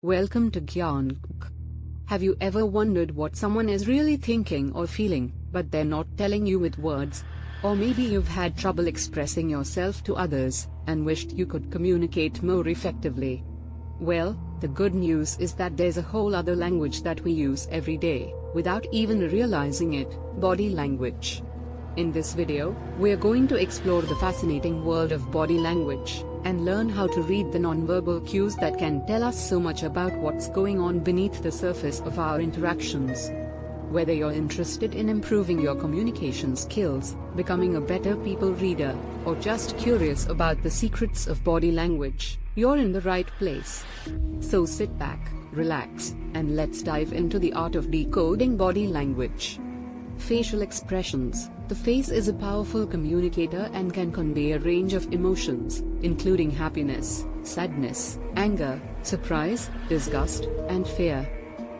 Welcome to Gyan. Have you ever wondered what someone is really thinking or feeling, but they're not telling you with words? Or maybe you've had trouble expressing yourself to others, and wished you could communicate more effectively. Well, the good news is that there's a whole other language that we use every day, without even realizing it: body language. In this video, we're going to explore the fascinating world of body language, and learn how to read the nonverbal cues that can tell us so much about what's going on beneath the surface of our interactions. Whether you're interested in improving your communication skills, becoming a better people reader, or just curious about the secrets of body language, you're in the right place. So sit back, relax, and let's dive into the art of decoding body language. Facial expressions. The face is a powerful communicator and can convey a range of emotions, including happiness, sadness, anger, surprise, disgust, and fear.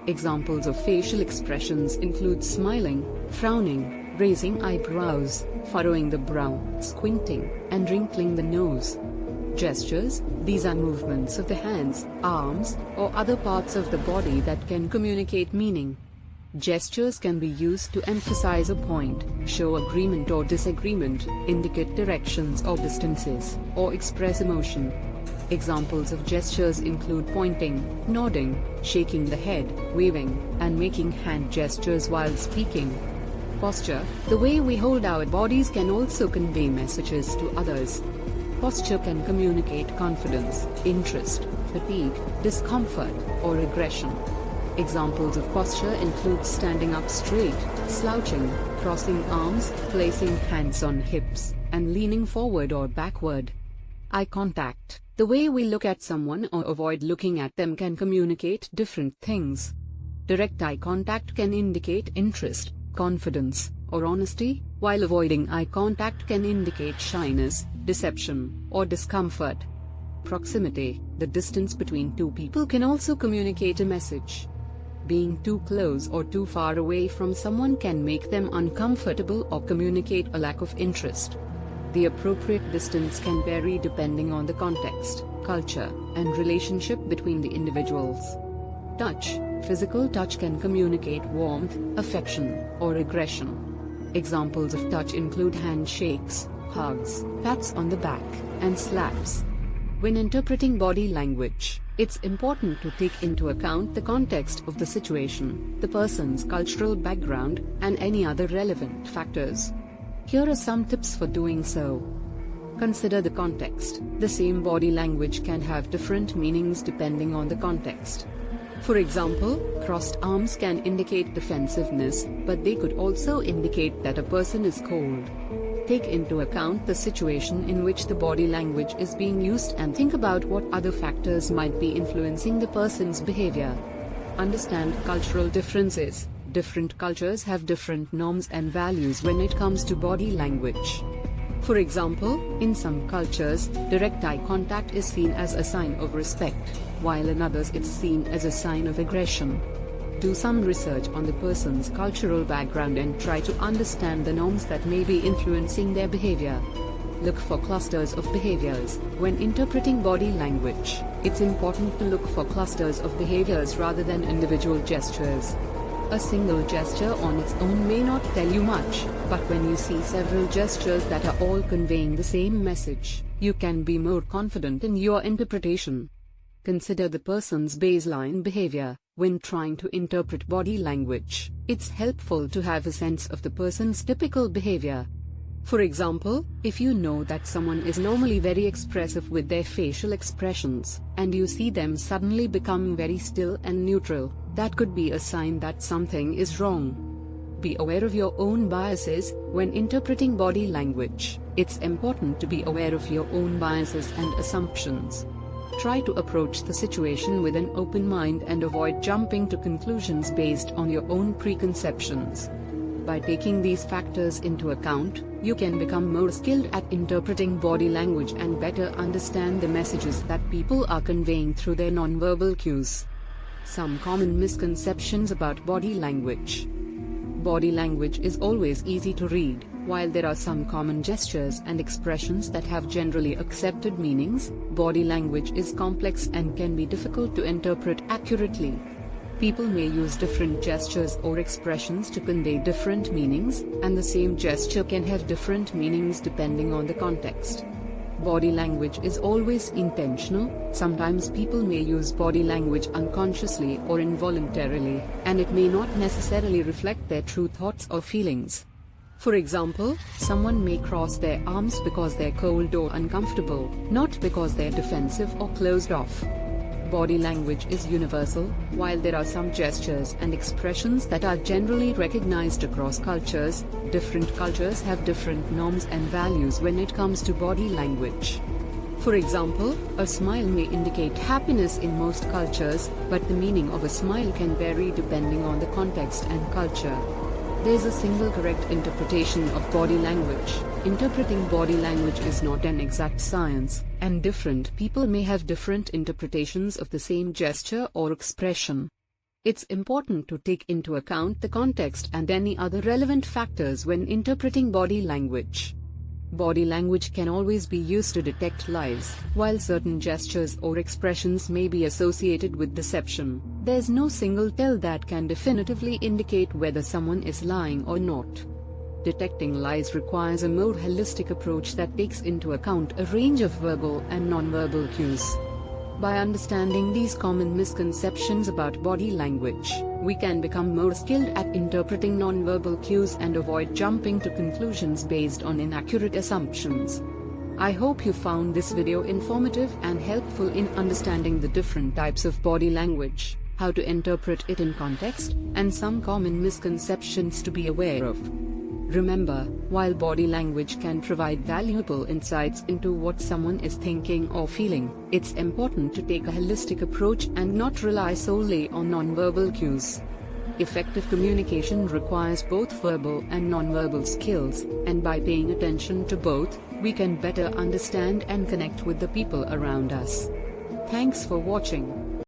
Examples of facial expressions include smiling, frowning, raising eyebrows, furrowing the brow, squinting, and wrinkling the nose. Gestures. These are movements of the hands, arms, or other parts of the body that can communicate meaning. Gestures can be used to emphasize a point, show agreement or disagreement, indicate directions or distances, or express emotion. Examples of gestures include pointing, nodding, shaking the head, waving, and making hand gestures while speaking. Posture. The way we hold our bodies can also convey messages to others. Posture can communicate confidence, interest, fatigue, discomfort, or aggression. Examples of posture include standing up straight, slouching, crossing arms, placing hands on hips, and leaning forward or backward. Eye contact. The way we look at someone or avoid looking at them can communicate different things. Direct eye contact can indicate interest, confidence, or honesty, while avoiding eye contact can indicate shyness, deception, or discomfort. Proximity. The distance between two people can also communicate a message. Being too close or too far away from someone can make them uncomfortable or communicate a lack of interest. The appropriate distance can vary depending on the context, culture, and relationship between the individuals. Touch. Physical touch can communicate warmth, affection, or aggression. Examples of touch include handshakes, hugs, pats on the back, and slaps. When interpreting body language, it's important to take into account the context of the situation, the person's cultural background, and any other relevant factors. Here are some tips for doing so. Consider the context. The same body language can have different meanings depending on the context. For example, crossed arms can indicate defensiveness, but they could also indicate that a person is cold. Take into account the situation in which the body language is being used and think about what other factors might be influencing the person's behavior. Understand cultural differences. Different cultures have different norms and values when it comes to body language. For example, in some cultures, direct eye contact is seen as a sign of respect, while in others it's seen as a sign of aggression. Do some research on the person's cultural background and try to understand the norms that may be influencing their behavior. Look for clusters of behaviors. When interpreting body language, it's important to look for clusters of behaviors rather than individual gestures. A single gesture on its own may not tell you much, but when you see several gestures that are all conveying the same message, you can be more confident in your interpretation. Consider the person's baseline behavior. When trying to interpret body language, it's helpful to have a sense of the person's typical behavior. For example, if you know that someone is normally very expressive with their facial expressions, and you see them suddenly become very still and neutral, that could be a sign that something is wrong. Be aware of your own biases. When interpreting body language, it's important to be aware of your own biases and assumptions. Try to approach the situation with an open mind and avoid jumping to conclusions based on your own preconceptions. By taking these factors into account, you can become more skilled at interpreting body language and better understand the messages that people are conveying through their nonverbal cues. Some common misconceptions about body language. Body language is always easy to read. While there are some common gestures and expressions that have generally accepted meanings, body language is complex and can be difficult to interpret accurately. People may use different gestures or expressions to convey different meanings, and the same gesture can have different meanings depending on the context. Body language is always intentional. Sometimes people may use body language unconsciously or involuntarily, and it may not necessarily reflect their true thoughts or feelings. For example, someone may cross their arms because they're cold or uncomfortable, not because they're defensive or closed off. Body language is universal. While there are some gestures and expressions that are generally recognized across cultures, different cultures have different norms and values when it comes to body language. For example, a smile may indicate happiness in most cultures, but the meaning of a smile can vary depending on the context and culture. There's a single correct interpretation of body language. Interpreting body language is not an exact science, and different people may have different interpretations of the same gesture or expression. It's important to take into account the context and any other relevant factors when interpreting body language. Body language can always be used to detect lies. While certain gestures or expressions may be associated with deception, there's no single tell that can definitively indicate whether someone is lying or not. Detecting lies requires a more holistic approach that takes into account a range of verbal and nonverbal cues. By understanding these common misconceptions about body language, we can become more skilled at interpreting nonverbal cues and avoid jumping to conclusions based on inaccurate assumptions. I hope you found this video informative and helpful in understanding the different types of body language, how to interpret it in context, and some common misconceptions to be aware of. Remember, while body language can provide valuable insights into what someone is thinking or feeling, it's important to take a holistic approach and not rely solely on nonverbal cues. Effective communication requires both verbal and nonverbal skills, and by paying attention to both, we can better understand and connect with the people around us. Thanks for watching.